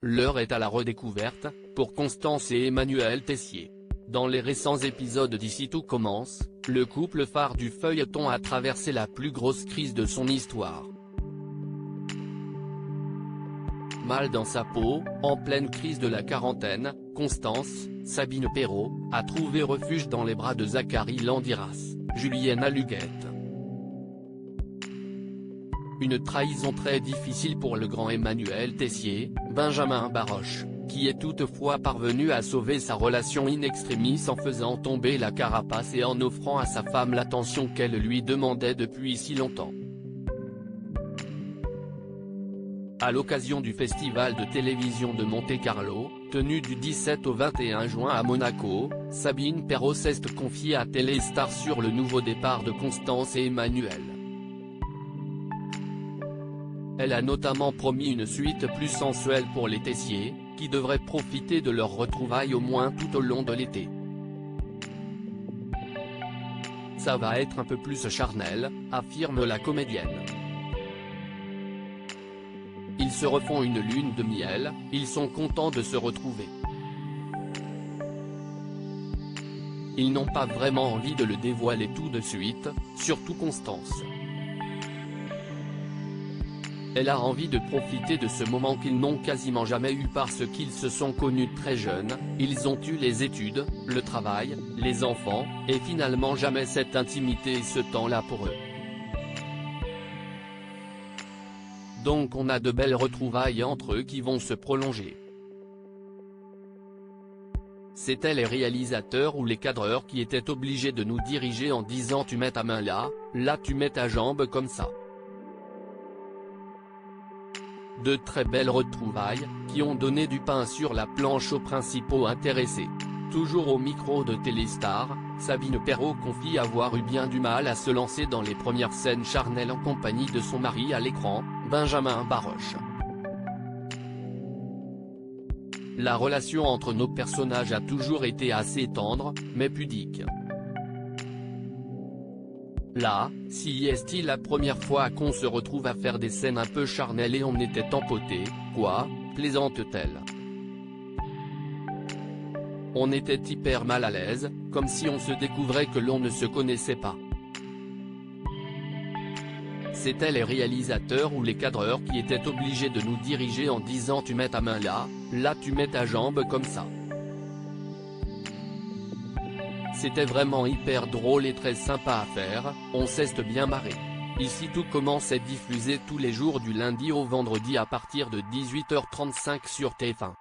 L'heure est à la redécouverte, pour Constance et Emmanuel Tessier. Dans les récents épisodes d'Ici tout commence, le couple phare du feuilleton a traversé la plus grosse crise de son histoire. Mal dans sa peau, en pleine crise de la quarantaine, Constance, Sabine Perrault, a trouvé refuge dans les bras de Zachary Landiras, Julienne Aluguette. Une trahison très difficile pour le grand Emmanuel Tessier, Benjamin Baroche, qui est toutefois parvenu à sauver sa relation in extremis en faisant tomber la carapace et en offrant à sa femme l'attention qu'elle lui demandait depuis si longtemps. À l'occasion du festival de télévision de Monte-Carlo, tenu du 17 au 21 juin à Monaco, Sabine Perrault s'est confiée à Téléstar sur le nouveau départ de Constance et Emmanuel. Elle a notamment promis une suite plus sensuelle pour les Tessier, qui devraient profiter de leurs retrouvailles au moins tout au long de l'été. Ça va être un peu plus charnel, affirme la comédienne. Ils se refont une lune de miel, ils sont contents de se retrouver. Ils n'ont pas vraiment envie de le dévoiler tout de suite, surtout Constance. Elle a envie de profiter de ce moment qu'ils n'ont quasiment jamais eu parce qu'ils se sont connus très jeunes, ils ont eu les études, le travail, les enfants, et finalement jamais cette intimité et ce temps-là pour eux. Donc on a de belles retrouvailles entre eux qui vont se prolonger. C'étaient les réalisateurs ou les cadreurs qui étaient obligés de nous diriger en disant tu mets ta main là, là tu mets ta jambe comme ça. De très belles retrouvailles, qui ont donné du pain sur la planche aux principaux intéressés. Toujours au micro de Téléstar, Sabine Perrault confie avoir eu bien du mal à se lancer dans les premières scènes charnelles en compagnie de son mari à l'écran, Benjamin Baroche. La relation entre nos personnages a toujours été assez tendre, mais pudique. Là, si est-il la première fois qu'on se retrouve à faire des scènes un peu charnelles et on était empotés, quoi, plaisante-t-elle. On était hyper mal à l'aise, comme si on se découvrait que l'on ne se connaissait pas. C'étaient les réalisateurs ou les cadreurs qui étaient obligés de nous diriger en disant tu mets ta main là, là tu mets ta jambe comme ça. C'était vraiment hyper drôle et très sympa à faire, on s'est bien marré. Ici tout commence est diffusé tous les jours du lundi au vendredi à partir de 18h35 sur TF1.